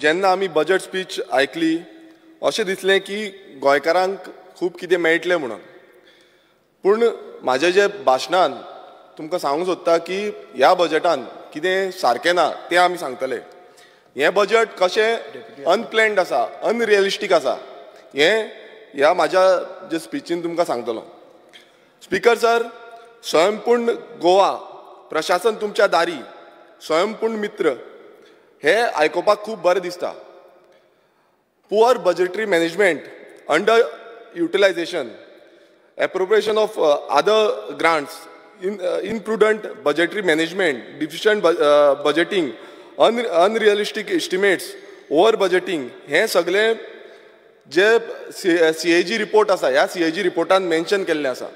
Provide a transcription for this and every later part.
जेन्ना आमी budget speech आयकली अशें दिसलें की गोंयकारांक खूब कितें मेळटलें म्हणून. पूण म्हाजे जे भाशणान तुमकां सांगूंक सोदता की ह्या बजेटान कितें सारकें ना तें आमी सांगतले. हें बजेट कशें अनप्लॅन्ड आसा, अनरियलिस्टीक आसा, हें ह्या म्हाज्या जे स्पिचीन तुमकां सांगतलो. स्पीकर सर, स्वयंपूर्ण गोवा, प्रशासन तुमच्या दारी, स्वयंपूर्ण मित्र हे आयकोपाक खूब बरें दिसता. Poor budgetary management, under utilization, appropriation of other grants, imprudent budgetary management, deficient budgeting, unrealistic estimates, over budgeting, हे सगळे जे CAG रिपोर्ट आसा ह्या CAG रिपोर्टान मेन्शन केल्ले आसा.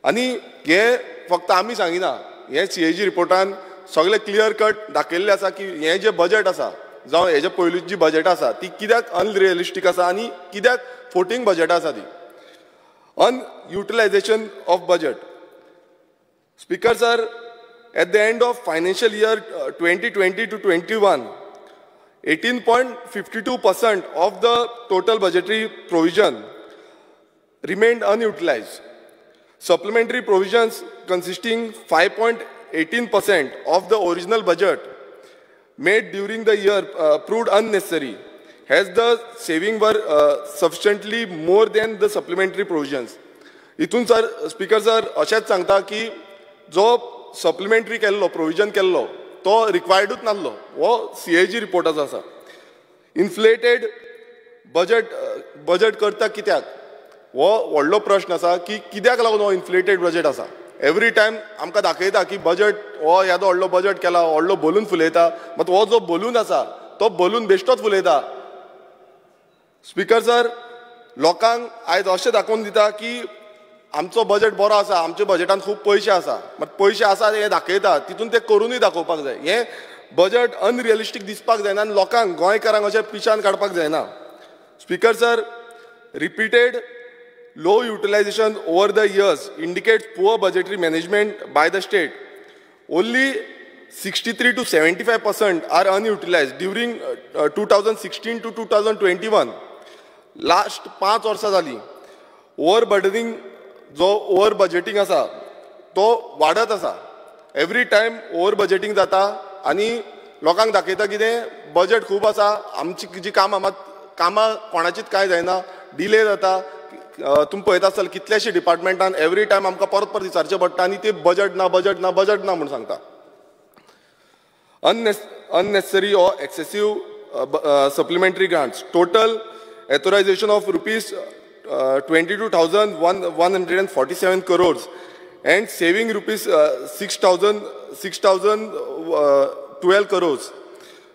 आनी हे फक्त आमी सांगिना, हे CAG रिपोर्टान सगळे क्लियर कट दाखयल्ले आसा की हे जे बजेट आसा जावं हेजे पयलींची जी बजेट आसा ती कित्याक अनरियलिस्टीक आसा आनी कित्याक फोटींग बजेट आसा ती. Utilization of budget. Speaker sir, at the end of financial year 2020 to 21, 18.52% of the total budgetary provision remained unutilized. Supplementary provisions consisting 5.18% of the original budget made during the year proved unnecessary, as the saving were sufficiently more than the supplementary provisions. इतून sir speaker sir अशेंच सांगता की जो supplementary केल्लो provision केल्लो तो रिक्वायर्डूच नासलो, हो CAG रिपोर्टाचो आसा. इन्फ्लेटेड बजेट करता कित्याक हो व्हडलो प्रश्न आसा की कित्याक लागून हो इन्फ्लेटेड बजेट आसा. एवरी टायम आमकां दाखयता की बजेट हो येदो व्हडलो बजेट केला, व्हडलो बलून फुलयता, मात हो जो बलून आसा तो बलून बेश्टोच फुलयता. स्पीकर सर, लोकांक आयज अशें दाखोवन दिता की आमचो बजेट बरो आसा, आमच्या बजेटान खूब पयशे आसा, मात पयशे आसा हे दाखयता, तितून ते करूनय दाखोवपाक जाय. हें बजेट अनरियलिस्टीक दिसपाक जायना आनी लोकांक गोंयकारांक अशें पिशान काडपाक जायना. Speaker sir, repeated low utilization over the years indicates poor budgetary management by the state. Only 63 to 75% are unutilized during 2016 to 2021. Last 5 वर्सां जाली. ओवर बर्डनिंग जो ओवर बजेटींग आसा तो वाडत आसा. एवरी टायम ओवर बजेटींग जाता आनी लोकांक दाखयता कितें बजेट खूब आसा, आमची जी कामां मात कामां कोणाचीच कांय जायना, डिले जाता. तुमी पळयता आसतले कितलेशे डिपार्टमेंटान एवरी टायम आमकां परत परत विचारचें पडटा आनी ते बजेट ना बजेट ना बजेट ना म्हूण सांगता. Unnecessary or excessive supplementary grants. Total authorization of rupees 22,147 crores and saving rupees 6,012 crores,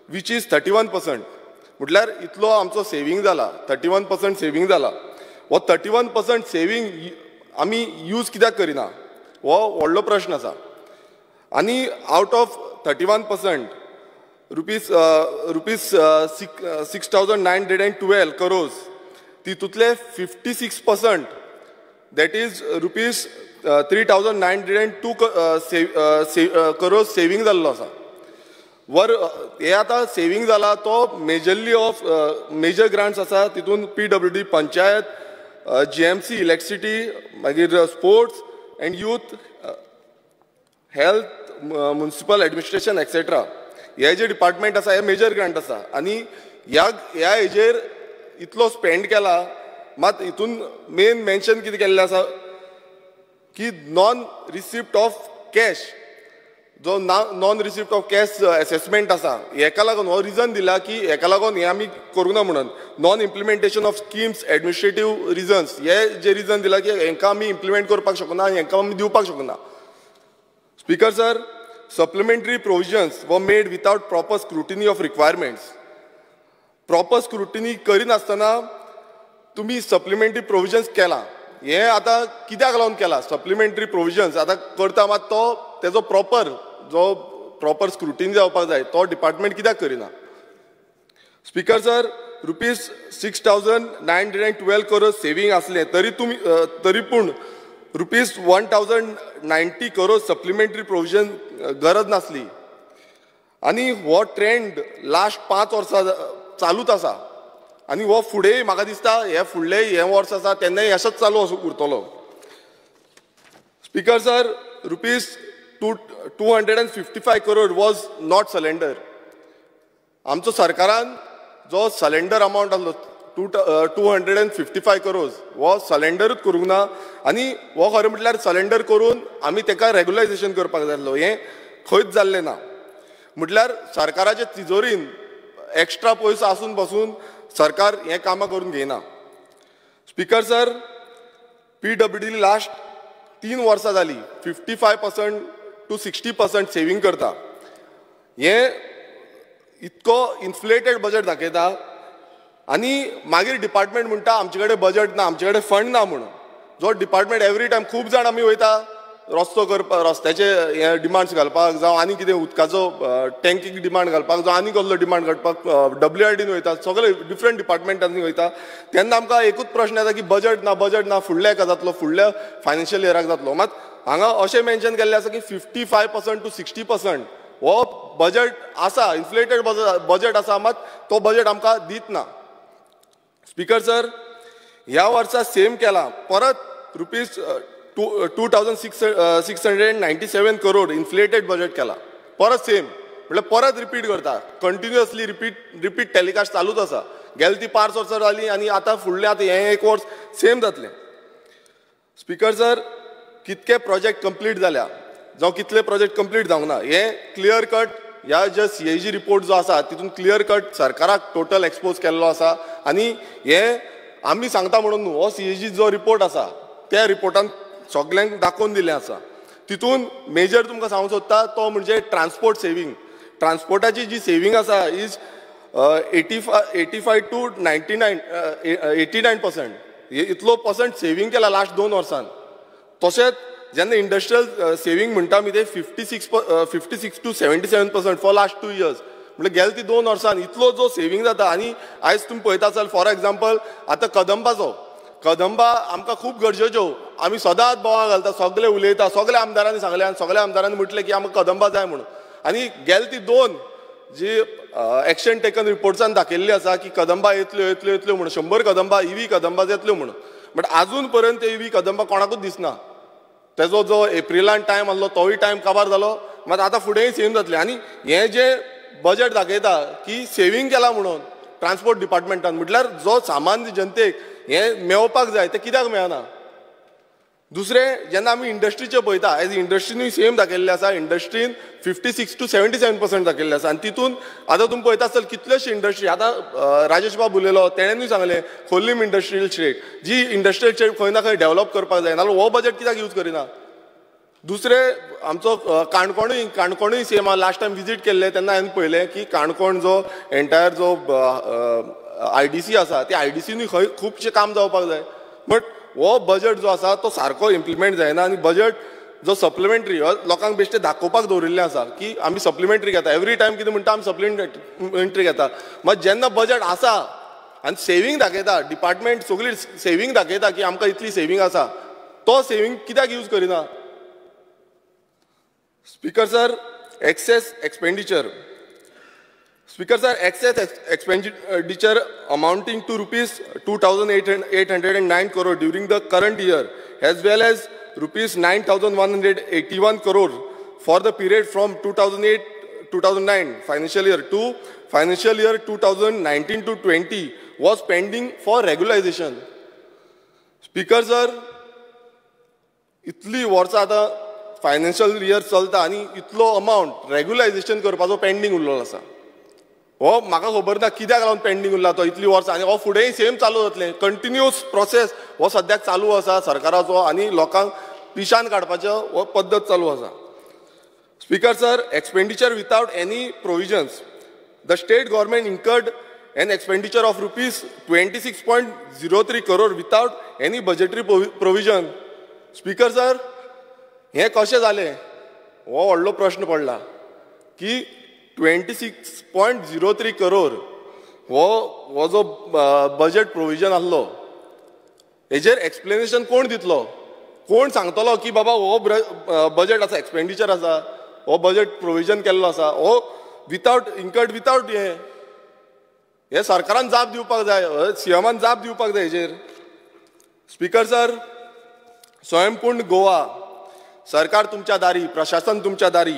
which is 31%. म्हटल्यार इतलो आमचो सेविंग जाला, 31% सेविंग जाला. हो 31% सेविंग आमी यूज कित्याक करिना हो व्हडलो प्रश्न आसा. आनी out of 31% rupees 6,912 crores, तितूंतले 56% that is rupees 3,902 crores saving जाल्लो आसा. हे आतां सेविंग जाला तो मेजरली ऑफ मेजर ग्रांट्स आसा. तितून PWD पंचायत, GMC इलेक्ट्रिसिटी, मागीर sports end youth, health, municipal administration etcetera. हे जे डिपार्टमेंट आसा हे मेजर ग्रांट आसा आनी ह्या हेजेर इतलो स्पेंड केला. मात हितून मेन मेन्शन कितें केल्लें आसा की नॉन रिसिप्ट ऑफ कॅश, जो non receipt of cash assessment आसा हेका लागून हो रिजन दिला की हेका लागून हे आमी करूं ना म्हणून. Non implementation of schemes, administrative reasons, हे जे रिजन दिला की हेंकां आमी इम्प्लिमेंट करपाक शकना आनी हेंकां आमी दिवपाक शकना. Speaker sir, supplementary provisions were made without proper scrutiny of requirements. Proper scrutiny करिनासतना तुम्ही supplementary provisions केला. हे आतां कित्याक लागून केला supplementary provisions आतां करता, मात तो तेजो प्रॉपर स्क्रुटिनी जावपाक जाय तो डिपार्टमेंट कित्याक करिना. Speaker sir, rupees 6,912 crores saving आसलें तरी पूण रुपीस 1,090 crores सप्लिमेंटरी प्रोविजन गरज नासली. आनी हो ट्रेंड लास्ट 5 चालूच आसा आनी हो फुडेंय म्हाका दिसता हे फुडले हे वर्स आसा तेन्नाय अशेंच चालू उरतलो. Speaker sir, rupees 255 crore was not cylinder. आमचो सरकारान जो सलेंडर अमावंट आसलो 255 crores वो सलेंडरूच करूंक ना आनी हो खरें म्हटल्यार सलेंडर करून आमी तेका रेग्युलायजेशन करपाक जाय आसलो. हें खंयच जाल्लें ना. म्हटल्यार सरकाराच्या तिजोरीन एक्स्ट्रा पयसो आसून पासून सरकार हें कामां करून घेयना. स्पीकर सर, PWD लास्ट 3 वर्सां जालीं 55% to 60% सेविंग करता. हें इतको इन्फ्लेटेड बजेट दाखयता आनी मागीर डिपार्टमेंट म्हणटा आमचे कडेन बजेट ना, आमचे कडेन फंड ना म्हणून. जो डिपार्टमेंट एवरी टायम खूब जाण आमी वयता रस्तो करपाक, रस्त्याचे हे डिमांड्स घालपाक, जावं आनी कितें उदकाचो टँकीक डिमांड घालपाक, जावं आनी कसलो डिमांड घालपाक WRDन वयता, सगळे डिफरंट डिपार्टमेंटांनी वयता. तेन्ना आमकां एकूच प्रश्न येता की बजेट ना, फुडल्या हेका जातलो, फुडल्या फायनान्शियल इयराक जातलो. मात हांगा अशें मेन्शन केल्लें आसा की 55% to 60% हो बजेट आसा, इन्फ्लेटेड बजेट आसा, मात तो बजेट आमकां दित ना. स्पीकर सर, ह्या वर्सा सेम केला, परत रुपीज 2697 crore इन्फ्लेटेड बजेट केला, परत सेम, म्हटल्यार परत रिपीट करता, कंटिन्युअसली रिपीट टॅलिकास्ट चालूच आसा. गेली ती 5 वर्सां जाली आनी आतां फुडलें आतां हें 1 वर्स सेम जातलें. स्पीकर सर, कितके प्रोजेक्ट कंप्लीट जाल्या जावं कितले प्रोजेक्ट कंप्लीट जावंक ना हें क्लियर कट ह्या जे CAG रिपोर्ट जो आसा तितून क्लियर कट सरकाराक टोटल एक्सपोज केल्लो आसा. आनी हें आमी सांगता म्हणून न्हू, हो CAG जो रिपोर्ट आसा त्या रिपोर्टान सगल्यांक दाखोवन दिल्लें आसा. तितून मेजर तुमकां सांगूंक सोदता तो म्हणजे ट्रान्सपोर्ट सेविंग. ट्रान्सपोर्टाची जी सेविंग आसा इज 85 to 89% इतलो पर्संट सेविंग केला लास्ट 2 वर्सान. तशेंच जेन्ना इंडस्ट्रियल सेविंग म्हणटा आमी ते 56 to 77% फॉर लास्ट 2 years. म्हणजे गेले ती 2 वर्सान इतलो जो सेविंग जाता. आनी आयज तुमी पळयता आसतले फॉर एग्जाम्पल आतां कदंबा आमकां खूब गरजेच्यो, आमी सदांच बोवाळ घालता, सगळे उलयता, सगळ्या आमदारांनी सांगलें आनी सगळ्या आमदारांनी म्हटलें की आमकां कदंबा जाय म्हणून. आनी गेले ती 2 जी एक्शन टेकन रिपोर्ट्सान दाखयल्ली आसा की कदंबा येतल्यो म्हणून, 100 कदंबा EV कदंबा येतल्यो म्हणून, बट आजून पर्यंत EV कदंबा कोणाकूच दिसना. तेजो जो एप्रिलान टायम आसलो तोय टायम काबार जालो, मात आतां फुडेंय सेम जातलें. आनी हें जे बजेट दाखयता की सेविंग केला म्हणून ट्रान्सपोर्ट डिपार्टमेंटान, म्हटल्यार जो सामान्य जनतेक हें मेळपाक जाय तें कित्याक मेळना. दुसरें, जेन्ना आमी इंडस्ट्रीचें पळयता, एज इंडस्ट्रीनूय सेम दाखयल्लें आसा. इंडस्ट्रीन 56 to 77% दाखयल्लें आसा. आनी तितून आतां तुमी पळयता आसतले कितलेशे इंडस्ट्री, आतां राजेश बाब उलयलो तेणेनूय सांगलें खोर्लीम इंडस्ट्रियल स्टेट, जी इंडस्ट्रियल स्टेट खंय ना खंय डेव्हलप करपाक जाय, नाजाल्यार हो बजेट कित्याक यूज करिना. दुसरें, आमचो काणकोणूय सेम. लास्ट टायम विजीट केल्लें तेन्ना हांवें पळयलें की काणकोण जो एंटायर जो IDC आसा त्या IDCनूय खंय खुबशें काम जावपाक जाय, बट हो बजेट जो आसा तो सारको इम्प्लिमेंट जायना. आनी बजेट जो सप्लिमेंटरी लोकांक बेश्टें दाखोवपाक दवरिल्लें आसा की आमी सप्लिमेंटरी घेता, एवरी टायम कितें म्हणटा आमी सप्लिमेंटरी घेता. मात जेन्ना बजेट आसा आनी सेविंग दाखयता, डिपार्टमेंट सगळी सेविंग दाखयता की आमकां इतली सेविंग आसा, तो सेविंग कित्याक यूज करिना. Speaker sir, excess expenditure. Speaker sir, excess expenditure amounting to rupees 2,809 crore during the current year, as well as rupees 9,181 crore for the period from 2008-2009 financial year to financial year 2019-20 was pending for regularization. Speaker sir, इतली वर्सां आतां financial year चलता आनी इतलो amount रेग्युलायजेशन करपाचो pending उरलेलो आसा. हो म्हाका खबर ना कित्याक लागून पेंडींग उरला तो इतली वर्सां. आनी हो फुडेंय सेम चालू जातलें. कंटिन्युअस प्रोसेस हो सद्याक चालू आसा सरकाराचो आनी लोकांक पिशान काडपाचो हो पद्दत चालू आसा. Speaker sir, expenditure without any provisions. The state government incurred an expenditure of rupees 26.03 crore without any budgetary provision. Speaker sir, हें कशें जालें हो व्हडलो प्रश्न पडला की 26.03 crore हो जो बजेट प्रोविजन आसलो हेजेर एक्सप्लेनेशन कोण दितलो, कोण सांगतलो की बाबा हो बजेट आसा, एक्सपेंडिचर आसा, हो बजेट प्रोविजन केल्लो आसा, हो विथआउट इन्कर्ड विथआउट हें. हे सरकारान जाप दिवपाक जाय, सीएमान जाप दिवपाक जाय हेजेर. स्पीकर सर, स्वयंपूर्ण गोवा सरकार तुमच्या दारी, प्रशासन तुमच्या दारी.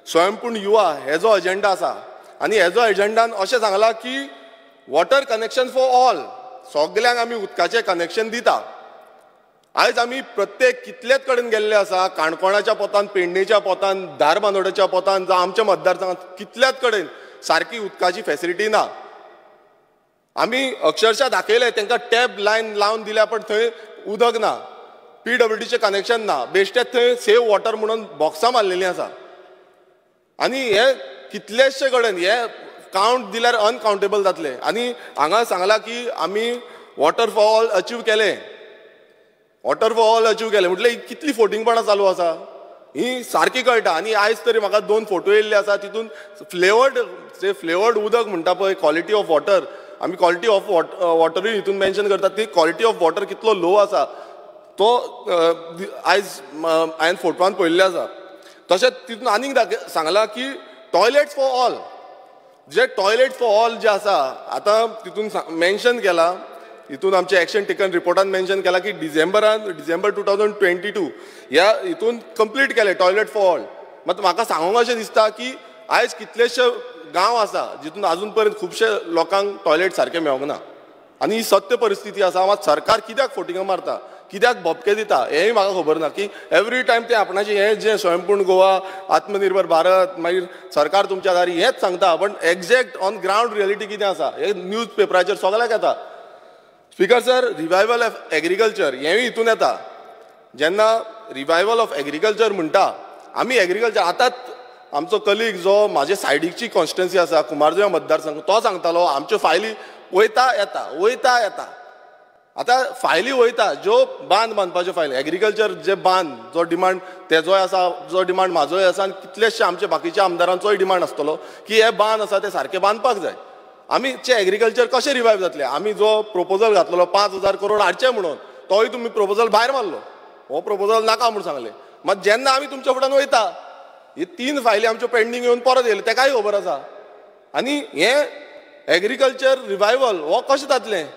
स्वयंपूर्ण युवा हे जो एजेंडा आसा आनी हे जो एजेंडान अशें सांगलां की वॉटर कनेक्शन फॉर ऑल, सगल्यांक आमी उदकाचें कनेक्शन दिता. आयज आमी प्रत्येक कितलेच कडेन गेल्ले आसा, काणकोणाच्या पोतान, पेडणेच्या पोतान, धारबांदोड्याच्या पोतान, जावं आमच्या मतदारसंघात कितल्याच कडेन सारकी उदकाची फॅसिलिटी ना. आमी अक्षरशः दाखयले तांकां टॅप लायन लावन दिल्या पण थंय उदक ना, PWDचें कनेक्शन ना, बेश्टेच थंय सेव वॉटर म्हणून बॉक्सां मारलेलीं आसा. आनी हे कितलेशे कडेन हे कावंट दिल्यार अनकावंटेबल जातले. आनी हांगा सांगलां की आमी वॉटर फॉर ऑल अचीव केलें, वॉटर फॉर ऑल अचीव केलें म्हटल्यार कितली फोटिंगपणां चालू आसा ही सारकी कळटा. आनी आयज तरी म्हाका 2 फोटो येयल्ले आसा, तितून फ्लेवर्ड उदक म्हणटा पळय, क्वॉलिटी ऑफ वॉटर, आमी क्वॉलिटी ऑफ वॉटरूय हितून मेन्शन करतात, ती क्वॉलिटी ऑफ वॉटर कितलो लो आसा तो आयज हांवें फोटवान पळयल्ले आसा. तशेंच तितून आनीक सांगलां की टॉयलेट्स फॉर ऑल, जे टॉयलेट फॉर ऑल जे आसा आतां तितून मेन्शन केलां, हितून आमचे एक्शन टेकन रिपोर्टान मेन्शन केलां की डिसेंबर 2022 ह्या हितून कंप्लीट केले टॉयलेट फॉर ऑल. मात म्हाका सांगूंक अशें दिसता की आयज कितलेशे गांव आसा जितून आजून पर्यंत खुबशे लोकांक टॉयलेट सारके मेळोंक ना. आनी ही सत्य परिस्थिती आसा. मात सरकार कित्याक फोटिंगां मारता, कित्याक भपके दिता हेंय म्हाका खबर ना. की एवरी टायम ते आपणाचें हें जें स्वयंपूर्ण गोवा, आत्मनिर्भर भारत, मागीर सरकार तुमच्या दारी हेंच सांगता, पण एक्झॅक्ट ऑन ग्रावंड रियलिटी कितें आसा हे न्यूज पेपराचेर सगळ्याक येता. Speaker sir, revival of agriculture हेंय हितून येता. जेन्ना रिवायवल ऑफ एग्रीकल्चर म्हणटा आमी एग्रीकल्चर, आतांच आमचो कलीग जो म्हाजे सायडीची कॉन्स्टिट्युएन्सी आसा कुमारजुव्यां मतदारसंघ, तो सांगतालो आमच्यो फायली वयता येता. आतां फायली वयता, ज्यो बांद बांदपाच्यो फायली, एग्रीकल्चर जे बांद जो डिमांड तेजोय आसा, जो डिमांड म्हाजोय आसा, आनी कितलेशे आमचे बाकीच्या आमदारांचोय डिमांड आसतलो की हे बांद आसा ते सारके बांदपाक जाय. आमीचे एग्रीकल्चर कशें रिवायव जातले. आमी जो प्रपोजल घातलेलो 5,000 करोड हाडचे म्हणून, तोय तुमी प्रपोजल भायर मारलो, हो प्रपोजल नाका म्हणून सांगले. मात जेन्ना आमी तुमच्या फुड्यान वयता, ही 3 फायली आमच्यो पेंडींग येवन परत येयले, तेकाय खबर आसा. आनी हे एग्रीकल्चर रिवायवल हो कशें जातलें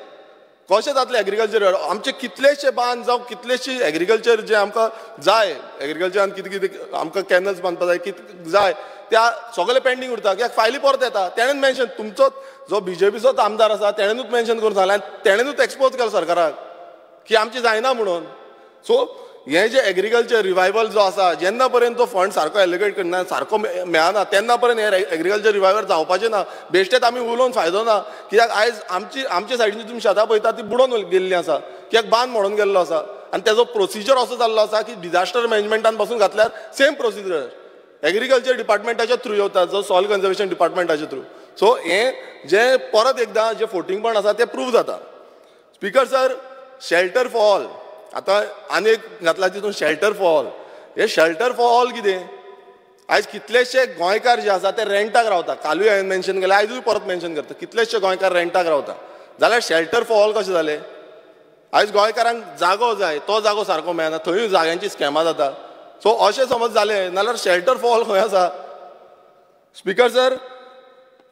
एग्रीकल्चर. आमचे कितलेशे बांद जावं कितलेशे एग्रीकल्चर जे आमकां जाय, एग्रीकल्चरान कितें कितें आमकां कॅनल्स बांदपाक जाय, कितें जाय त्या सगळे पेंडींग उरता. कित्याक फायली परत येता. तेणेन मेन्शन, तुमचो जो BJPचोच आमदार आसा तेणेनूच मेन्शन करून सांगलें, आनी तेणेनूच एक्सपोज केलो सरकाराक की आमची जायना म्हणून. सो हे जे एग्रीकल्चर रिवायवल जो आसा, जेन्ना पर्यंत तो फंड सारको एलोकेट करना, सारको मेळना, तेन्ना पर्यंत हे एग्रीकल्चर रिवायवल जावपाचें ना. बेश्टेच आमी उलोवन फायदो ना. कित्याक आयज आमचे सायडीची तुमी शेतां पळयता ती बुडोवन गेल्लीं आसा, कित्याक बांद म्हणून गेल्लो आसा. आनी तेजो प्रोसिजर असो जाल्लो आसा की डिजास्टर मॅनेजमेंटान पासून घातल्यार सेम प्रोसिजर एग्रीकल्चर डिपार्टमेंटाच्या थ्रू येता, जो सॉयल कन्जर्वेशन डिपार्टमेंटाच्या थ्रू. सो हे जे परत एकदां जे फोटिंगपण आसा ते प्रूव जाता. Speaker sir, shelter for all, आतां आनीक घातला तितून शेल्टर फॉर ऑल. हे शेल्टर फॉर ऑल कितें, आयज कितलेशे गोंयकार जे आसा ते रेंटाक रावता. कालूय हांवें मेन्शन केलें, आयजूय परत मेन्शन करता, कितलेशे गोंयकार रेंटाक रावता. जाल्यार शेल्टर फॉर ऑल कशें जालें. आयज गोंयकारांक जागो जाय, तो जागो सारको मेळना, थंयूय जाग्यांची स्कॅमां जाता. सो अशें समज जालें नाल्यार शेल्टर फॉर ऑल खंय आसा. Speaker sir,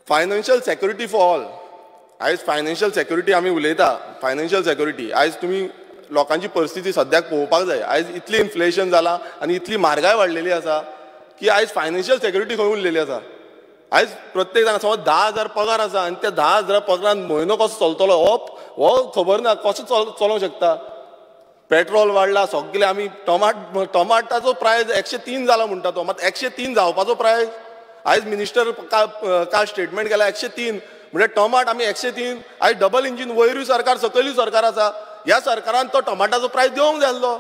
financial security for all. आयज फायनान्शियल सेक्युरिटी आमी उलयता, फायनान्शियल सेक्युरिटी आयज तुमी लोकांची परिस्थिती सद्याक पळोवपाक जाय. आयज इतली इन्फ्लेशन जाला आनी इतली म्हारगाय वाडलेली आसा की आयज फायनान्शियल सेक्युरिटी खंय उरलेली आसा. आयज प्रत्येक जाण समज 10,000 पगार आसा आनी त्या 10,000 पगारान म्हयनो कसो चलतलो हो खबर ना, कसो चलोवंक शकता. पेट्रोल वाडला, सगळे आमी टमाटाचो प्रायस 103 जाला म्हणटा तो, मात 103 जावपाचो प्रायस आयज मिनिस्टर काल स्टेटमेंट केला 103 म्हणजे टमाट आमी 103. आयज डबल इंजीन वयरूय सरकार सकयलूय सरकार आसा. ह्या सरकारान तो टमाटाचो प्रायस दिवंक जाय आसलो,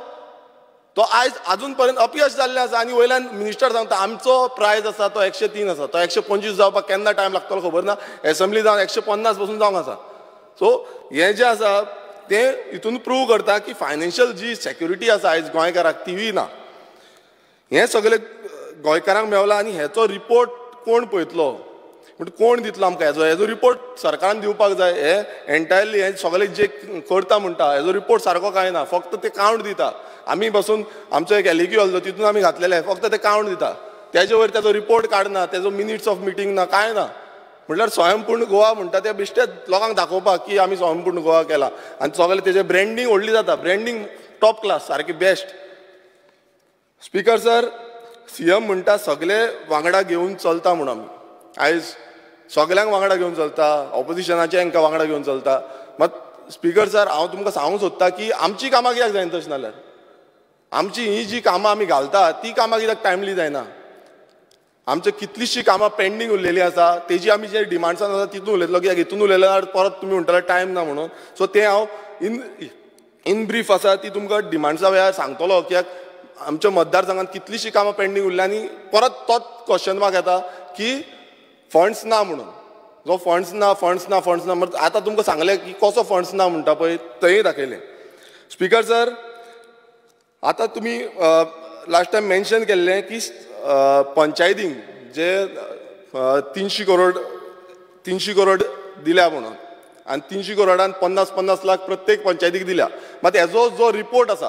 तो आयज आजून पर्यंत अपयश जाल्लें आसा. आनी वयल्यान मिनिस्टर सांगता आमचो प्रायस आसा तो 103 आसा, तो 125 जावपाक केन्ना टायम लागतलो खबर ना. एसेंब्ली जावन 150 पासून जावंक आसा. सो हें जें आसा तें हितून प्रूव करता की फायनान्शियल जी सेक्युरिटी आसा आयज गोंयकाराक तीवूय ना. हें सगळें गोंयकारांक मेवलां. आनी हेचो रिपोर्ट कोण पळयतलो, म्हणजे कोण दितलो आमकां हेजो रिपोर्ट सरकारान दिवपाक जाय. हे एन्टायरली हे सगळे जे करता म्हणटा हेजो रिपोर्ट सारको कांय ना, फक्त ते कावंट दिता. आमी बसून आमचो एक एलिक्यू आसलो तितून आमी घातलेले, फक्त ते कावंट दिता, तेजे वयर तेजो रिपोर्ट काडना, तेजो मिनिट्स ऑफ मिटींग ना, कांय ना. म्हटल्यार स्वयंपूर्ण गोवा म्हणटा ते बिश्टे लोकांक दाखोवपाक की आमी स्वयंपूर्ण गोवा केला आनी सगळें तेजें ब्रँडींग व्हडली जाता, ब्रँडींग टॉप क्लास सारकी बेस्ट. स्पीकर सर, सीएम म्हणटा सगळे वांगडा घेवन चलता म्हणून आमी. आयज सगळ्यांक वांगडा घेवन चलता, ऑपोजिशनाचे हांकां वांगडा घेवन चलता. मात स्पीकर सर, हांव तुमकां सांगूंक सोदता की आमची कामां कित्याक जायना तशें नाल्यार? आमची ही जी कामां आमी घालता ती कामां कित्याक टायमली जायना? आमची कितलींशीं कामां पेंडींग उरलेलीं आसा, तेजी आमी जे डिमांड्सान आसा तितून उलयतलो, कित्याक हितून उलयले जाल्यार परत तुमी म्हणटले टायम ना म्हणून. सो तें हांव इन ब्रीफ आसा ती तुमकां डिमांड्सा वेळार सांगतलो, कित्याक आमच्या मतदारसंघात कितलींशीं कामां पेंडींग उरल्या आनी परत तोच क्वेश्चन मार्क येता की फंड्स ना म्हणून. जो फंड्स ना म्हणून आतां तुमकां सांगलें की कसो फंड्स ना म्हणटा पळय थंय दाखयलें. स्पीकर सर, आतां तुमी लास्ट टायम मेन्शन केल्लें की पंचायतींक जे 300 करोड दिल्या म्हणून, आनी 300 करोडान 50-50 लाख प्रत्येक पंचायतीक दिल्या. मात हेजो जो रिपोर्ट आसा,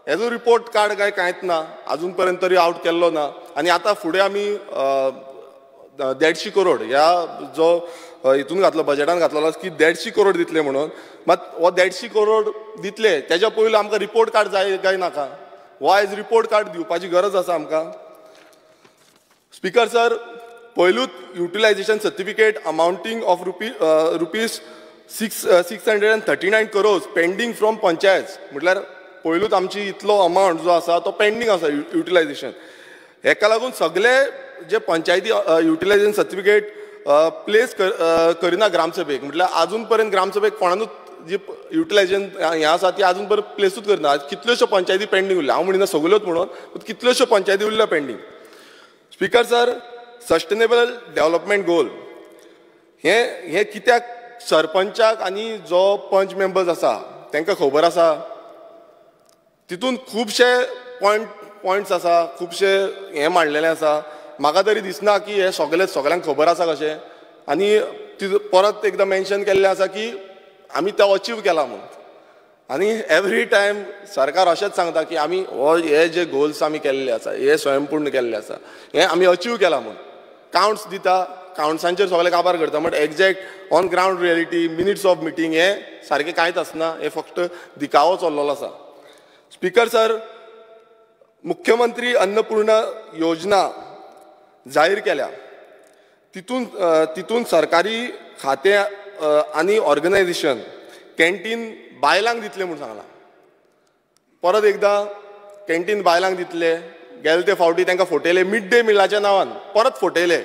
हेजो रिपोर्ट कार्ड कांयच ना, अजून पर्यंत तरी आउट केल्लो ना. आनी आतां फुडें आमी 150 करोड ह्या जो हितून घातलो, बजेटान घातलेलो की 150 करोड दितले म्हणून. मात हो 150 करोड दितले तेज्या पयलीं आमकां रिपोर्ट कार्ड जाय काय नाका? हो आयज रिपोर्ट कार्ड दिवपाची गरज आसा आमकां. स्पीकर सर, पयलूच utilisation certificate amounting of rupees 639 crore pending from panchayat, म्हटल्यार पयलूच आमची इतलो अमावंट जो आसा तो पेंडींग आसा युटिलायझेशन. हेका लागून सगळे जे पंचायती युटिलायझेशन सर्टिफिकेट प्लेस करिना ग्रामसभेक, म्हटल्यार अजून पर्यंत ग्रामसभेक कोणानूच जी युटिलायझेशन हें आसा ती अजून पर्यंत प्लेसूच करना. कितल्योश्यो पंचायती पेंडींग उरल्या, हांव म्हणिना सगळ्योच म्हणून, कितल्योश्यो पंचायती उरल्या pending. Speaker sir, sustainable development goal हे कित्याक सरपंचाक आनी जो पंच मेंबर्स आसा तांकां खबर आसा? तितून खुबशे पॉयंट्स आसा, खुबशे हें मांडलेलें आसा. म्हाका तरी दिसना की हे सगळ्यांक खबर आसा कशें. आनी परत एकदां मेन्शन केल्लें आसा की आमी तो अचीव केला म्हणून. आनी एवरी टायम सरकार अशेंच सांगता की आमी हे जे गोल्स आमी केल्ले आसा, हे स्वयंपूर्ण केल्ले आसा, हे आमी अचीव केला म्हणून. काउंट्स दिता, काउंट्सांचेर सगळे काबार करता, but exact on ground reality, minutes of meeting हे सारकें कांयच आसना. हे फक्त दिखावो चल्लेलो आसा. स्पीकर सर, मुख्यमंत्री अन्नपूर्णा योजना जाहीर केल्या, तितून सरकारी खाते आनी ऑर्गनायझेशन कॅन्टीन बायलांक दितले म्हणून सांगलां. परत एकदां कॅन्टीन बायलांक दितले. गेले ते फावटी तांकां फटयले मिड डे मिलाच्या नांवान, परत फटयले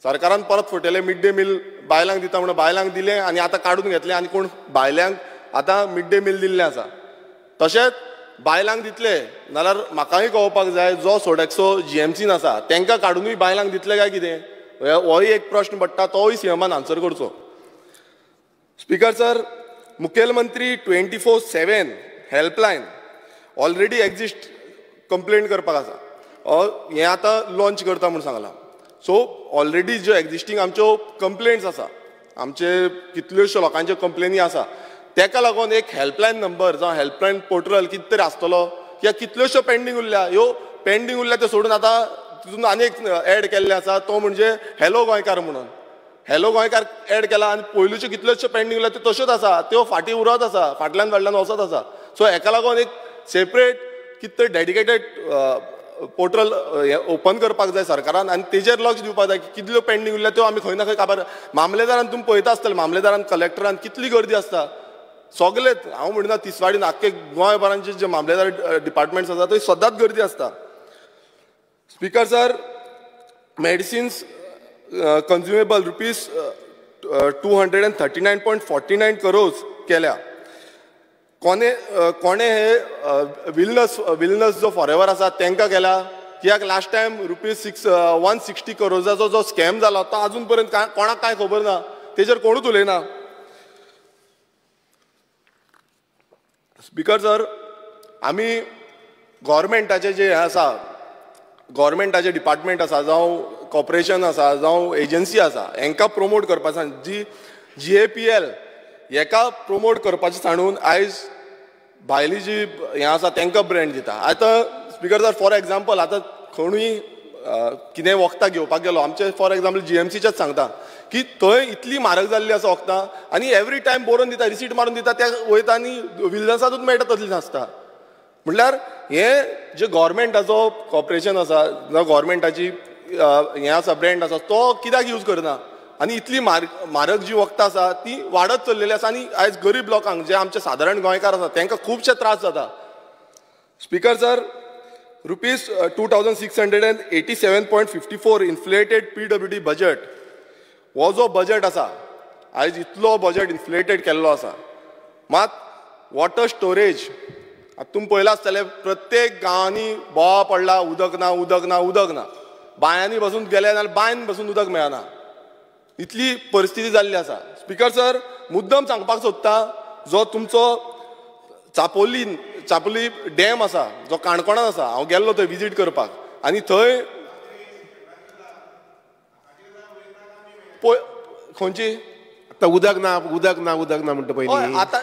सरकारान, परत फटयले मिड डे मील बायलांक दिता म्हणून. बायलांक दिले आनी आतां काडून घेतले आनी कोण बायल्यांक आतां मिड डे मील दिल्लें आसा. तशेंच बायलांक दितले नाल्यार म्हाकाय कळपाक जाय, जो सोडेक्सो GMCन आसा तांकां काडूनय बायलांक दितले काय कितें? होय एक प्रश्न पडटा, तोय सीएमान आन्सर करचो. स्पीकर सर, मुखेलमंत्री 24/7 हेल्पलायन ऑलरेडी एक्झिस्ट कंप्लेंट करपाक आसा. हें आतां लॉन्च करता म्हणून सांगलां. सो ऑलरेडी ज्यो एक्झिस्टींग आमच्यो कंप्लेंट्स आसा, आमचे कितल्योश्यो लोकांच्यो कंप्लेनी आसा, ताका लागून एक हेल्पलायन नंबर जावं हेल्पलायन पोर्टल कितें तरी आसतलो. कित्याक कितल्योश्यो पेंडींग उरल्या, ह्यो पेंडींग उरल्या त्यो सोडून आतां तितून आनी एक एड केल्ले आसा, तो म्हणजे हॅलो गोंयकार म्हणून. हॅलो गोंयकार एड केला आनी पयलींच्यो कितल्योश्यो पेंडींग उरल्या त्यो तश्योच आसा, त्यो फाटीं उरत आसा, फाटल्यान वचत आसा. सो हेका लागून एक सेपरेट कितें तरी डेडिकेटेड पोर्टल ओपन करपाक जाय सरकारान आनी तेजेर लक्ष दिवपाक जाय की कितल्यो पेंडींग उरल्या त्यो आमी खंय ना खंय काबार. मामलेदारान तुमी पळयता आसतले, मामलेदारान कलेक्टरान कितली गर्दी आसता. सगळेच, हांव म्हणना तिसवाडीन आख्खे गोंयभरांचे जे मामलेदार डिपार्टमेंट्स आसा थंय सदांच गर्दी आसता. Speaker sir, medicines consumable rupees 239.49 crore केल्या. कोणे हे विलनस जो फॉरेवर आसा तांकां केला. कित्याक लास्ट टायम रुपीज 160 करोडाचो जो स्कॅम जाला तो अजून पर्यंत कोणाक कांय खबर ना, तेजेर कोणूच उलयना. स्पीकर सर, आमी गव्हर्मेंटाचे जे आसा, गव्हर्मेंटाचे डिपार्टमेंट आसा जावं कॉर्पोरेशन आसा जावं एजन्सी आसा, हांकां प्रमोट करपाचें जी GAPL हेका प्रमोट करपाचें सांडून आयज भायली जी हें आसा तांकां ब्रँड दिता. आतां स्पीकर सर, फॉर एग्जाम्पल आतां खंयूय कितें वखदां घेवपाक गेलो आमचे फॉर एग्जाम्पल GMCचेच सांगता की थंय इतली म्हारग जाल्ली आसा वखदां आनी एवरी टायम बरोवन दिता रिसीट मारून दिता त्या वयता आनी विलजन्सातूच मेळटा तसली नासता. म्हटल्यार हे जे गव्हर्मेंटाचो कॉर्पोरेशन आसा जावं गव्हर्मेंटाची हें आसा ब्रँड आसा तो कित्याक यूज करना आनी इतली म्हारग जी वखदां आसा ती वाडत चल्लेली आसा आनी आयज गरीब लोकांक जे आमचे सादारण गोंयकार आसा तांकां खुबशे त्रास जाता. Speaker sir, rupees 2687.54 inflated PWD budget हो जो बजेट आसा आयज इतलो बजेट इन्फ्लेटेड केल्लो आसा. मात वॉटर स्टोरेज आतां तुमी पळयलां आसतलें प्रत्येक गांवांनी बोवा पडला उदक ना उदक ना उदक ना. बांयांनी बसून गेले जाल्यार बांयन बसून उदक मेळना इतली परिस्थिती जाल्ली आसा. स्पीकर सर, मुद्दम सांगपाक सोदता जो तुमचो चापोली डॅम आसा जो काणकोणांत आसा हांव गेल्लो थंय विजीट करपाक आनी थंय खंयची आतां उदक ना म्हणटा पयलीं आतां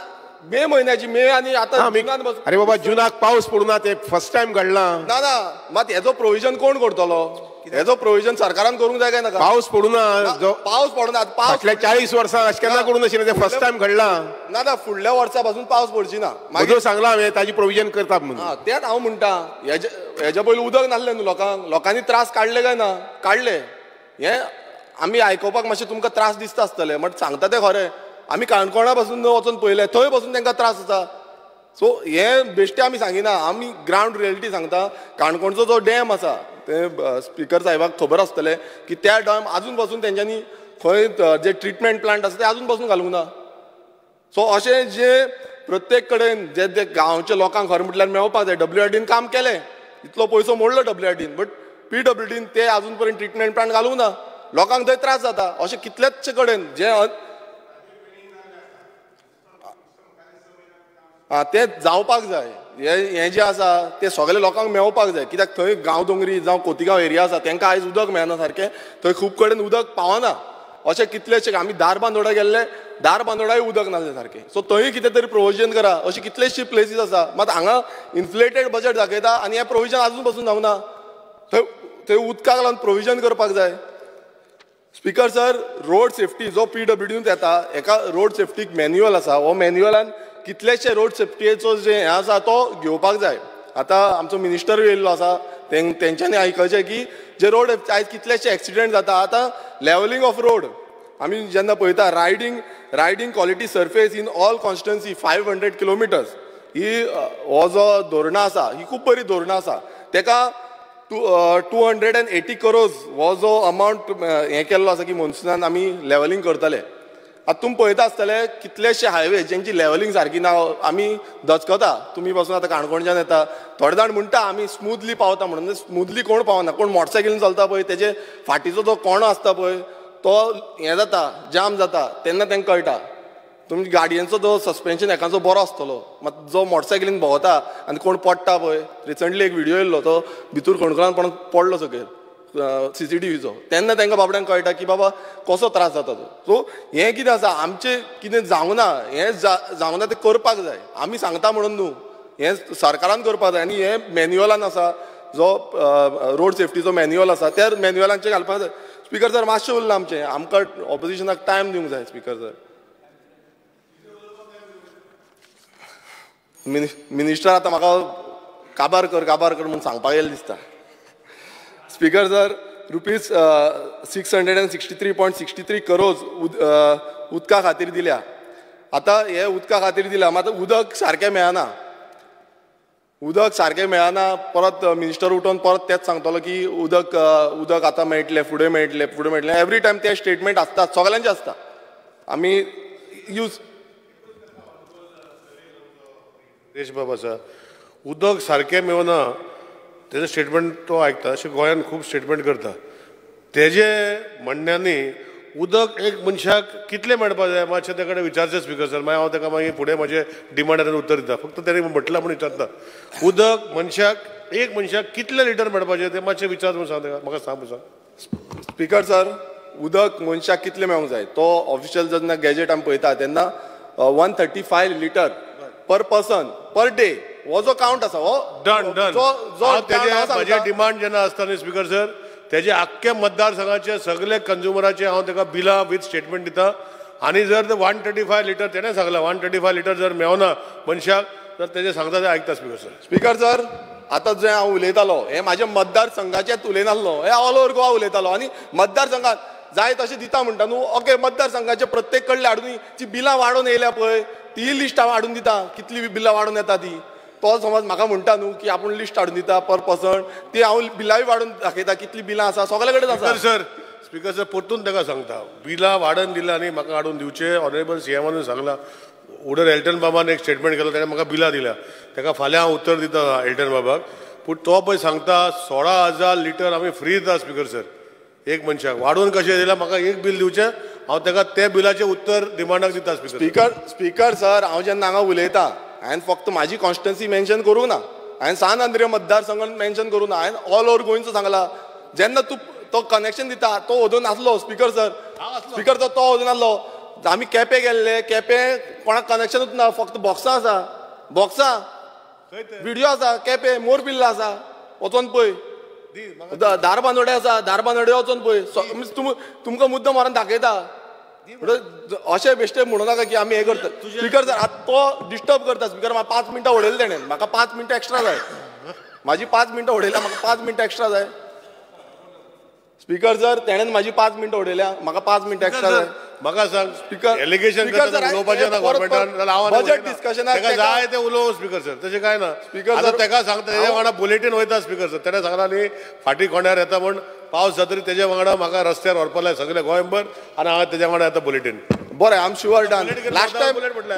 मे म्हयन्याची मे आनी आतां अरे बाबा जुनाक पावस पडूना ते फर्स्ट टायम घडला ना ना मात हेजो प्रोविजन कोण करतलो हेजो प्रोविजन सरकारान करूंक जाय काय नाका. पावस पडूना पावस पडना फाटल्या 40 वर्सां अशें केन्ना करूं नाशिल्लें ते फर्स्ट टायम घडला. ना ना फुडल्या वर्सा पासून पावस पडची ना मागीर सांगला हांवें ताजी प्रोविजन करता म्हणून. तेंच हांव म्हणटा हेज्या पयलीं उदक नासलें न्हू लोकांनी त्रास काडले काय ना काडले. हें आमी आयकोपाक मातशें तुमकां त्रास दिसता आसतलें बट सांगता तें खरें. आमी काणकोणा पासून वचून पळयलें थंय पासून तांकां त्रास आसा. सो हें बेश्टें आमी सांगिना आमी ग्रावंड रियलिटी सांगता. काणकोणचो जो डॅम आसा ते स्पीकर साहेबाक खबर आसतलें की त्या डॅम आजून पासून तेंच्यांनी खंय जे ट्रिटमेंट प्लांट आसा ते आजून पासून घालूंक ना. सो अशें जे प्रत्येक कडेन जे जे गांवच्या लोकांक खरें म्हटल्यार मेळपाक जाय WRDन काम केलें इतलो पयसो मोडलो WRDन बट PWDन ते आजून पर्यंत ट्रिटमेंट प्लांट घालूंक ना. लोकांक थंय त्रास जाता. अशें कितलेचशे कडेन जे ते जावपाक जाय. हें जें आसा ते सगळे लोकांक मेळपाक जाय कित्याक थंय गांव दोंगरी जावं खोतीगांव एरिया आसा तांकां आयज उदक मेळना सारकें. थंय खूब कडेन उदक पावना. अशें कितलेशे आमी दारबांदोडा गेल्ले दारबांदोडाय उदक नासलें सारकें. सो थंय कितें तरी प्रोविजन करा. अशी कितलेशे प्लेसीस आसा मात हांगा इन्फ्लेटेड बजेट दाखयता आनी हें प्रोविजन आजून पासून जावना. थंय उदकाक लागून प्रोविजन करपाक जाय. स्पीकर सर, रोड सेफ्टी जो PWDन येता एका रोड सेफ्टीक मॅन्युअल आसा. हो मॅन्युअलान कितलेशे रोड सेफ्टीचो जे हें आसा तो घेवपाक जाय. आतां आमचो मिनिस्टर येयल्लो आसा तेंच्यांनी आयकचें की जे रोड आयज कितलेशे एक्सिडेंट जाता. आतां लेवलिंग ऑफ रोड आमी जेन्ना पळयता riding quality surface in all constituency 500 kilometres ही हो जो धोरणां आसा ही खूब बरी धोरणां आसा. तेका 280 crores हो जो अमावंट हें केल्लो आसा की मोन्सुनान आमी लेवलिंग करतले. आतां तुमी पळयता आसतले कितलेशे हायवे जेंची लेवलिंग सारकी ना आमी दचकता. तुमी पासून आतां काणकोणच्यान येता थोडे जाण म्हणटा आमी स्मुथली पावता म्हणून. स्मुथली कोण पावना. कोण मोटरसायकलीन चलता पळय तेजे फाटीचो जो कोणो आसता पळय तो हें जाता जाम जाता तेन्ना तांकां कळटा. तुमच्या गाडयेचो जो सस्पेन्शन हेकाचो बरो आसतलो मात जो मोटरसायकलीन भोंवता आनी कोण पडटा पळय रिसंटली एक व्हिडिओ येयल्लो तो भितूर खणखणान पण पडलो सकयल CCTVचो तेन्ना तांकां बाबड्यांक कळटा की बाबा कसो त्रास जाता तो. सो हें कितें आसा आमचें कितें जावना हें जावना तें करपाक जाय. आमी सांगता म्हणून न्हू हें सरकारान करपाक जाय. आनी हें मॅन्युअलान आसा जो रोड सेफ्टीचो मॅन्युअल आसा त्या मॅन्युअलांचेर घालपाक जाय. स्पीकर सर मातशें उरलां आमचें आमकां ऑपोजिशनाक टायम दिवंक जाय. स्पीकर सर मिनिस्टर आतां म्हाका काबार कर म्हणून सांगपाक येयलें दिसता. स्पीकर सर, रुपीज 663.63 crores उदका खातीर दिल्या. आतां हे उदका खातीर दिल्या मात उदक सारकें मेळना. उदक सारकें मेळना. परत मिनिस्टर उठोवन परत तेच सांगतलो की उदक आतां मेळटलें फुडें मेळटलें. एवरी टायम ते स्टेटमेंट आसता सगळ्यांचे आसता. आमी यूज बाब आसा उदक सारकें मेळना तेजें स्टेटमेंट तो आयकता. अशें गोंयान खूब स्टेटमेंट करता. तेजे म्हणण्यांनी उदक एक मनशाक कितलें मेळपाक जाय मातशें ते कडेन विचारचें स्पीकर सर. मागीर हांव ताका मागीर फुडें म्हजें डिमांडान उत्तर दिता. फक्त तेणी म्हटलां म्हणून विचारता उदक एक मनशाक कितले लिटर मेळपाचें तें मातशें विचार म्हणून सांग ताका म्हाका सांग सांग. स्पीकर सर, उदक मनशाक कितलें मेळूंक जाय तो ऑफिशियल जेन्ना गॅजेट आमी पळयता तेन्ना 135 litre per person per day हो जो काउंट आसा हो डन. म्हजें डिमांड जेन्ना आसता न्ही स्पीकर सर तेजे आख्ख्या मतदारसंघाचे सगळे कंज्युमराचे हांव ताका बिलां विथ स्टेटमेंट दिता आनी जर 135 लिटर तेणें सांगला 135 लिटर जर मेळना मनशाक तर तेजे सांगता ते आयकता स्पीकर सर. स्पीकर सर आतां जे हांव उलयतालो हे म्हाज्या मतदारसंघाचेच उलयनासलो, हे ऑल ओव्हर गोवा उलयतालो आनी मतदारसंघात जाय तशें दिता म्हणटा न्हू. ओके, मतदारसंघाचे प्रत्येक कडले हाडून जी बिलां वाडोवन येयल्या पळय ती लिस्ट हांव हाडून दिता, कितली बिलां वाडोवन येता ती. तो समज म्हाका म्हणटा न्हू की आपूण लिस्ट हाडून दिता पर पर्सन, ती हांव बिलांय वाडोवन दाखयता कितली बिलां आसा, सगळे कडेन आसा. स्पीकर सर परतून ताका सांगता बिलां वाडोवन दिला आनी म्हाका हाडून दिवचे. ऑनरेबल सीएमान सांगला उडर एल्टन बाबान एक स्टेटमेंट केलो ताणें म्हाका बिलां दिल्या, ताका फाल्यां हांव उत्तर दिता एल्टन बाबाक. पूण तो पळय सांगता 16,000 लिटर आमी फ्री दिता स्पीकर सर एक मनशाक. वाडोवन कशें दिल्यार म्हाका एक बील दिवचें, हांव ताका त्या बिलाचें उत्तर डिमांडाक दिता. स्पीकर सर हांव जेन्ना हांगा उलयतां हांवें फक्त म्हाजी कॉन्स्टिट्युएन्सी मेन्शन करूंक ना, हांवें सान आंद्रे मतदारसंघ मेन्शन करूं ना, हांवें ऑल ओव्हर गोंयचो सांगला. जेन्ना तूं तो कनेक्शन दिता तो ओदून नासलो स्पीकर सर, स्पीकर सर तो ओदून नासलो. आमी केपें गेल्ले, केपें कोणाक कनेक्शनूच ना, फक्त बॉक्सां आसा, बॉक्सां व्हिडिओ आसा, केपें मोरपिल्ला आसा, वचोन पळय. दारबांदोडे आसा, दारबांदोडे वचोन पळय. तुमकां मुद्दम व्हरोन दाखयता. अशें बेश्टे म्हणू नाका की आमी हें करता. स्पीकर सर आतां तो डिस्टर्ब करता. स्पीकर म्हाका 5 मिनटां उडयलें तेणें, म्हाका 5 मिनटां एक्स्ट्रा जाय. म्हाजी 5 मिनटां उडयल्या, म्हाका 5 मिनटां एक्स्ट्रा जाय. स्पीकर सर तेणेन म्हाजी 5 मिनटां उडयल्या, म्हाका 5 मिनटां एक्स्ट्रा जाय. म्हाका सांग स्पीकर एलिगेशन उलोवपाचें ना गव्हर्मेंटान, बजेट डिस्कशनाक जाय ते उलोव स्पीकर सर, तशें काय ना. स्पीकर सर तेका सांगता तेज्या वांगडा बुलेटीन वयता स्पीकर सर. तेणें सांगला न्ही फाटीं कोंड्यार येता म्हण पावस जातरी तेज्या वांगडा म्हाका रस्त्यार व्हरपा लाय सगळे गोंयभर आनी हांगा तेज्या वांगडा येता बुलेटीन. बरें, I am sure done.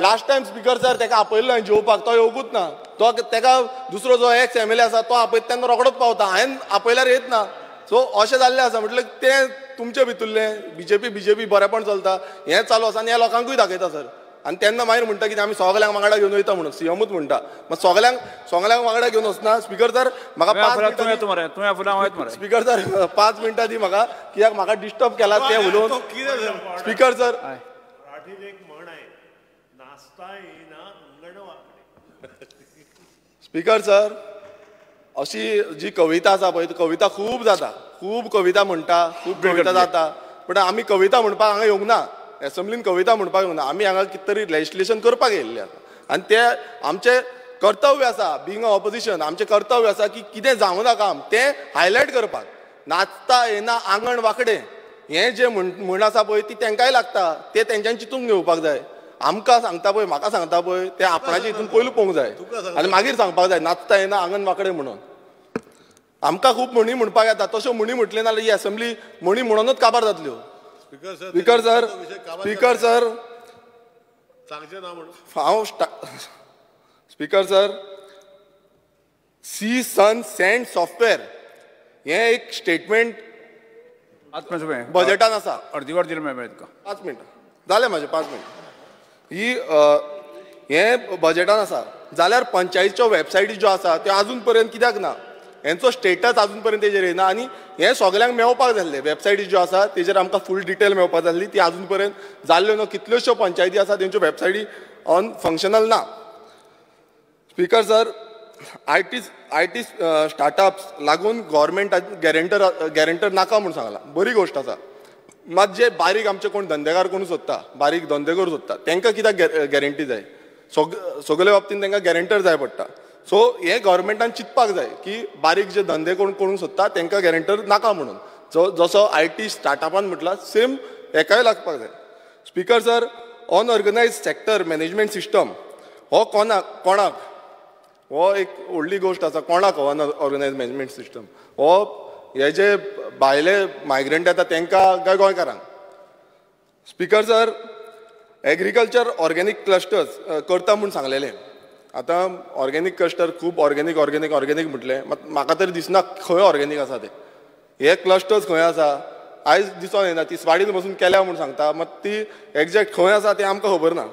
Last time speaker sir तेका आपयल्लो हांवें जेवपाक, तो येवंकूच ना. तो तेका दुसरो जो एक्स एमएलए आसा तो आपयता तेन्ना रोखडोच पावता, हांवें आपयल्यार येत ना. सो अशें जाल्लें आसा. म्हटल्यार तें तुमचे भितरलें बीजेपी बरेपण चलता हें चालू आसा आनी ह्या लोकांकूय दाखयता सर. आनी तेन्ना मागीर म्हणटा की आमी सगळ्यांक वांगडा घेवन वयता म्हणून सीएमूच म्हणटा. मग सगळ्यांक वांगडा घेवन वचना. स्पीकर सर म्हाका 5 मिनटां, स्पीकर सर 5 मिनटां दी म्हाका, कित्याक म्हाका डिस्टर्ब केला तें उलोवन. स्पीकर सर स्पीकर सर अशी जी कविता आसा पळय ती कविता खूब जाता, खूब कविता म्हणटा, खूब कविता जाता. पूण आमी कविता म्हणपाक हांगा येवंक ना, एसेंब्लीन कविता म्हणपाक येवंक ना. आमी हांगा कितें तरी लेजिस्लेशन करपाक येयल्ले आसा आनी तें आमचें कर्तव्य आसा. बिंग अ ऑपोजिशन आमचें कर्तव्य आसा की कितें जावं नाका तें हायलायट करपाक. नाचता येना आंगण वांकडें हें जें म्हण आसा पळय ती तांकांय लागता, तें तेंच्यांनी चिंतून घेवपाक जाय. आमकां सांगता पळय, म्हाका सांगता पळय, तें आपणाच्या हितून पयलू पळोवंक जाय आनी मागीर सांगपाक जाय नाचता येना आंगण वांकडें म्हणून. आमकां खूब म्हणी म्हणपाक येता, तश्यो म्हणी म्हटल्यो नाल्यार ही असेंब्ली म्हणी म्हणूनच काबार जातल्यो. स्पीकर सर हांव स्पीकर सर सी सन सँड सॉफ्टवेअर हें एक स्टेटमेंट बजेटान आसा. अर्दी वर दिली मेळ्ळें तुका 5 मिनटां जालें म्हाजें 5 मिनटां. ही हें बजेटान आसा जाल्यार पंचायतीच्यो वेबसायटी ज्यो आसा त्यो आजून पर्यंत कित्याक ना, हेंचो स्टेटस आजून पर्यंत तेजेर येना. आनी हें सगल्यांक मेळपाक जाल्लें. वेबसायटी ज्यो आसा तेजेर आमकां फूल डिटेल मेळपाक जाल्ली, ती आजून पर्यंत जाल्ल्यो ना. कितल्योश्यो पंचायती आसा तेंच्यो वेबसायटी ऑन फंक्शनल ना. Speaker sir I T startups लागून गव्हर्मेंटान गॅरेंटर नाका म्हूण सांगला, बरी गोश्ट आसा. मात जे बारीक आमचे कोण धंदेकार कोण सोदता, बारीक धंदेकर सोदता तांकां कित्याक गॅरंटी जाय? सगळे बाबतींत तांकां गॅरेंटर जाय पडटा. सो हें गव्हर्मेंटान चिंतपाक जाय की बारीक जे धंदे कोण सोदता तांकां गॅरेंटर नाका म्हणून. जसो IT स्टार्टअपान म्हटला सेम हेकाय लागपाक जाय. Speaker sir unorganised sector management system हो कोणाक हो एक व्हडली गोश्ट आसा. कोणाक हो अनऑर्गनायज्ड मॅनेजमेंट सिस्टम? हो हे जे भायले मायग्रंट येता तांकां काय गोंयकारांक? Speaker sir agriculture organic clusters करता म्हूण सांगलेलें. आतां ऑर्गेनीक क्लस्टर खूब ऑर्गेनीक म्हटलें, मात म्हाका तरी दिसना खंय ऑर्गेनीक आसा ते. हे क्लस्टर्स खंय आसा आयज दिसून येना. ती स्वाडीन बसून केल्या म्हूण सांगता, मात ती एग्जॅक्ट खंय आसा तें आमकां खबर ना.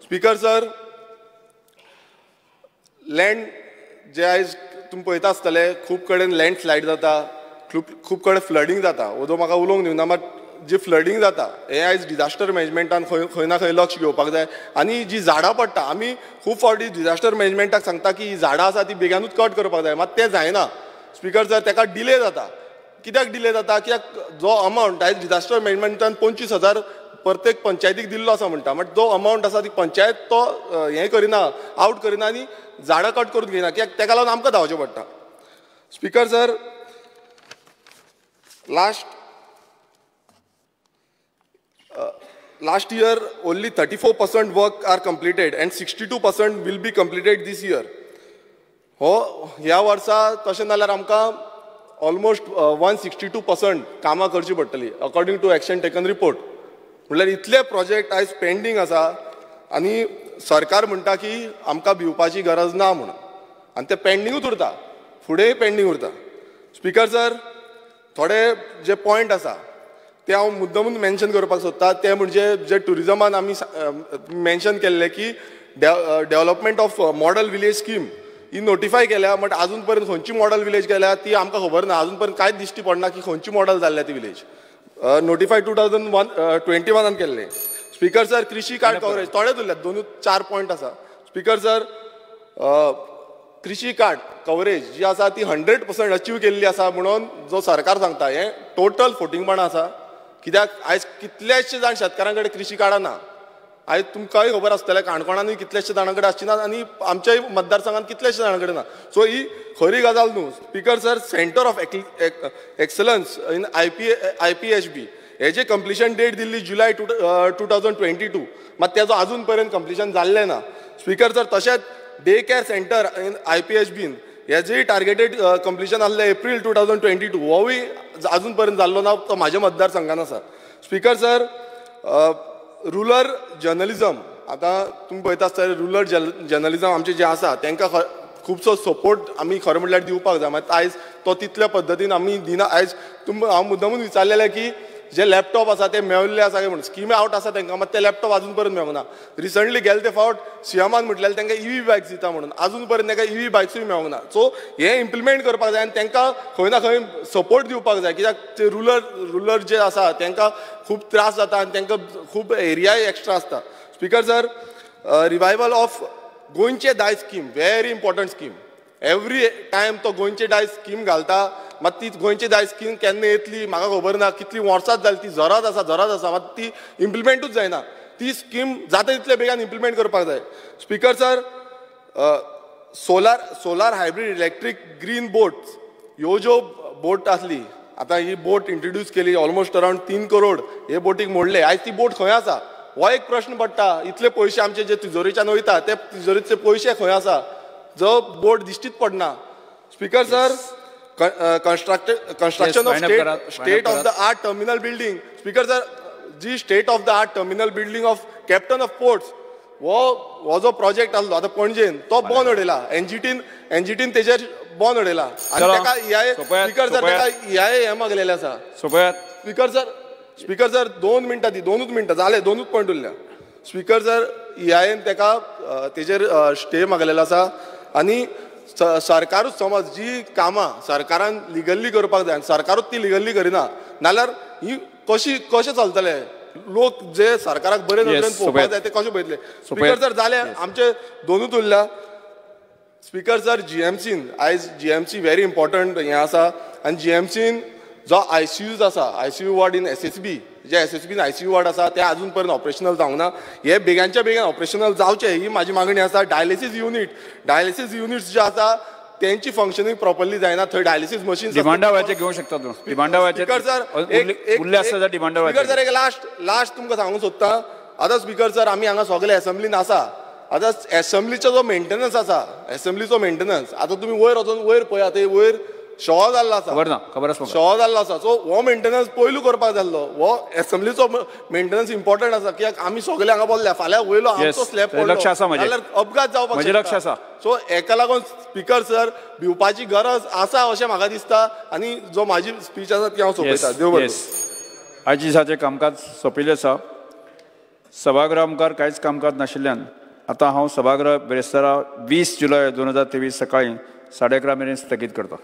स्पीकर सर लँड जे आयज तुमी पळयता आसतले खूब कडेन लँडस्लायड जाता, खूब कडेन फ्लडींग जाता. ओदो म्हाका उलोवंक दिवना, मात जी फ्लडींग जाता हें आयज डिजास्टर मॅनेजमेंटान खंय ना खंय लक्ष घेवपाक जाय. आनी जी झाडां पडटा आमी खूब फावटी डिजास्टर मॅनेजमेंटाक सांगता की ही झाडां आसा ती बेगानूच कट करपाक जाय, मात तें जायना. स्पीकर सर ताका डिले जाता. कित्याक डिले जाता कित्याक जो अमावंट आयज डिजास्टर मॅनेजमेंटान 25,000 प्रत्येक पंचायतीक दिल्लो आसा म्हणटा बट जो अमावंट आसा ती पंचायत तो हें करिना आउट करिना आनी झाडां कट करून घेयना कित्याक तेका लागून आमकां धांवचें पडटा. Speaker sir, last year only 34% work are completed and 62% will be completed this year. ह्या वर्सा तशें नाल्यार आमकां ऑलमोस्ट 162% कामां करची पडटली according to action taken report. म्हणल्यार इतले प्रोजेक्ट आयज पेंडींग आसा आनी सरकार म्हणटा की आमकां भिवपाची गरज ना म्हणून आनी ते पेंडींगूच उरता फुडेंय पेंडींग उरता. स्पीकर सर, थोडे जे पॉयंट आसा ते हांव मुद्दमून मेन्शन करपाक सोदता ते म्हणजे जे टुरिजमान आमी मेन्शन केल्ले की development of model village scheme he notify केल्या बट अजून पर्यंत खंयची मॉडल विलेज केल्या ती आमकां खबर ना. अजून पर्यंत कांयच दिश्टी पडना की खंयची मॉडल जाल्ल्या ती विलेज. नोटिफाय 2021 केल्ले. स्पीकर सर, कृषी कार्ड कवरेज थोडेच उरल्यात, 2-4 पॉयंट आसा. स्पीकर सर, कृषी कार्ड कवरेज जी आसा ती 100% अचीव केल्ली आसा म्हणून जो सरकार सांगता हें टोटल फोटिंगपणां आसा. कित्याक आयज कितलेशे जाण शेतकारां कडेन कृषी कार्डां ना. आयज तुमकांय खबर आसतलें काणकोणानूय कितलेशे जाणां कडेन आसची ना आनी आमच्याय मतदारसंघात कितलेशे जाणां कडेन ना. सो ही खरी गजाल न्हू. Speaker sir, centre of excellence in IPHB हेजे कंप्लिशन डेट दिल्ली जुलय 2022 मात तेजो अजून पर्यंत कंप्लिशन जाल्लें ना. स्पीकर सर, तशेंच day care centre in IPHB हेजेय टार्गेटेड कंप्लिशन आसलें एप्रील 2022 होवूय अजून पर्यंत जाल्लो ना, तो म्हाज्या मतदारसंघान आसा. स्पीकर सर, रुरल जर्नलिझम आतां तुमी पळयता आसतले रुरल जर्नलिझम आमचे जे आसा तांकां खुबसो सपोर्ट आमी खरें म्हणल्यार दिवपाक जाय. मात आयज तो तितल्या पद्दतीन आमी दिना. आयज हांव मुद्दमून विचारलेलें की जे लॅपटॉप आसा ते मेळिल्ले आसा काय म्हणून. स्किमी आउट आसा तांकां मात ते लॅपटॉप अजून पर्यंत मेळूंक ना. रिसंटली गेले ते फावट सीएमान म्हटलेलें तांकां EV बायक्स दिता म्हणून अजून पर्यंत तांकां EV बायक्सूय मेळूंक ना. सो हें इम्प्लिमेंट करपाक जाय आनी तांकां खंय ना खंय सपोर्ट दिवपाक जाय कित्याक ते रुरल जे आसा तांकां खूब त्रास जाता आनी तांकां खूब एरियाय एक्स्ट्रा आसता. स्पीकर सर, रिवायवल ऑफ गोंयचे दायज scheme very important scheme. Every time तो गोंयचे दायज स्कीम घालता मात ती गोंयची दायज स्कीम केन्ना येतली म्हाका खबर ना. कितली वर्सांच जाली ती जोरात आसा मात ती इम्प्लिमेंटूच जायना. ती स्कीम जाता तितले बेगान इम्प्लिमेंट करपाक जाय. Speaker sir, solar hybrid electric green boats ह्यो ज्यो बोट आसली आतां ही बोट इंट्रोड्यूस केली ऑलमोस्ट अरावंड 3 करोड हे बोटीक मोडले. आयज ती बोट खंय आसा हो एक प्रश्न पडटा. इतले पयशे आमचे जे तिजोरीच्यान वयता ते तिजोरीचे पयशे खंय आसा जो बोट दिश्टीच पडना. Speaker sir, construction of state of the art terminal building. Speaker sir, जी state of the art terminal building of captain of ports वो जो प्रोजेक्ट आसलो आतां पणजेन तो बंद उडयला. एनजीटीन तेजेर बंद उडयला आनी ताका स्पीकर सर ताका हे मागलेले आसा. स्पीकर सर 2 मिनटां दी 2 मिनटां जाले 2 पॉयंट उरल्या. स्पीकर सर EIN ताका तेजेर स्टे मागलेलो आसा आनी सरकारूच समज जी कामां सरकारान लिगल्ली करपाक जाय सरकारूच ती लिगल्ली करिना नाल्यार ही कशें चलतले. लोक जे सरकाराक बरे नदरेन पळोवपाक जाय ते कशें पळयतले. स्पीकर सर जाले आमचे 2 उरल्या. स्पीकर सर, GMCन आयज GMC व्हेरी इम्पॉर्टंट हें आसा आनी GMCन जो ICUज आसा ICU वॉर्ड इन SSB जे SSBन ICU वॉर्ड आसा ते अजून पर्यंत ऑपरेशनल जावंक ना. हे बेगानच्या बेगीन ऑपरेशनल जावचे ही म्हाजी मागणी आसा. डायलिसीस युनिट्स जे आसा त्यांची फंक्शनिंग प्रॉपरली जायना. थंय डायलिसीस मशीन डिमांडावाचे घेवंक शकता तूं. डिमांडावाचे स्पीकर सर उरले आसता जाल्यार डिमांडावाचे. स्पीकर सर एक लास्ट तुमकां सांगूंक सोदता. आतां स्पीकर सर आमी हांगा सगळे असेंब्लीन आसा. आतां असेंब्लीचो जो मेंटेनन्स आसा असेंब्लीचो मेंटेनन्स आतां तुमी वयर वचून वयर पळयात ते वयर शॉ जाल्लो आसा. खबर आसा शॉ जाल्लो आसा. सो हो मेंटेनन्स पयलू करपाक जाल्लो. हो असेंब्लीचो मेंटेनन्स इम्पॉर्टंट आसा कित्याक आमी सगळे हांगा बोल्ल्या फाल्यां वयलो आमचो स्लॅब पडलो जाल्यार अपघात जावपाक शकता. सो हेका लागून स्पीकर सर भिवपाची गरज आसा अशें म्हाका दिसता आनी जो म्हाजी स्पीच आसा ती हांव सोंपयता. देव बरें. आयज दिसाचें कामकाज सोंपिल्लें आसा. सभागृह मुखार कांयच कामकाज नाशिल्ल्यान आतां हांव सभागृह बेरेस्तारा 20 जुलय 2023 सकाळीं 11:30 मेरेन स्थगीत करता.